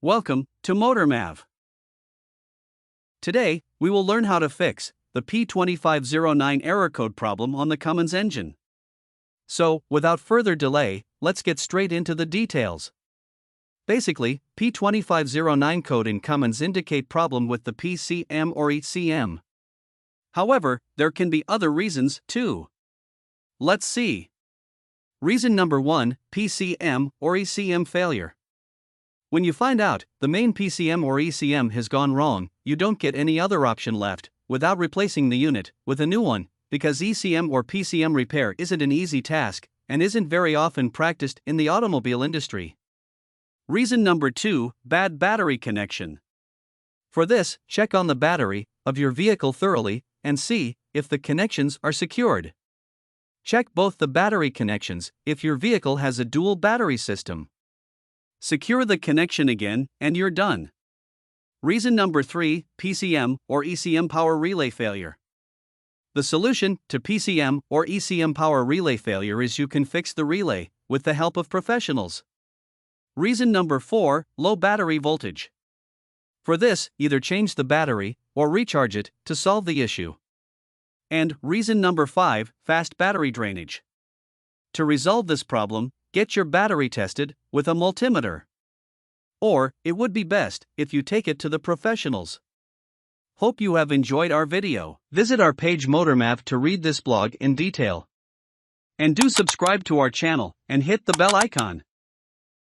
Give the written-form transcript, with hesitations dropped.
Welcome to MotorMav. Today, we will learn how to fix the P2509 error code problem on the Cummins engine. So, without further delay, let's get straight into the details. Basically, P2509 code in Cummins indicate problem with the PCM or Ecm. However, there can be other reasons too. Let's see. Reason number 1, PCM or Ecm failure. When you find out the main PCM or Ecm has gone wrong, you don't get any other option left without replacing the unit with a new one, because Ecm or PCM repair isn't an easy task and isn't very often practiced in the automobile industry. Reason number 2, bad battery connection. For this, check on the battery of your vehicle thoroughly and see if the connections are secured. Check both the battery connections if your vehicle has a dual battery system. Secure the connection again, and you're done. Reason number 3, PCM or Ecm power relay failure. The solution to PCM or Ecm power relay failure is you can fix the relay with the help of professionals. Reason number 4, low battery voltage. For this, either change the battery or recharge it to solve the issue. And reason number 5, fast battery drainage. To resolve this problem, get your battery tested with a multimeter. Or, it would be best if you take it to the professionals. Hope you have enjoyed our video. Visit our page MotorMav to read this blog in detail. And do subscribe to our channel and hit the bell icon.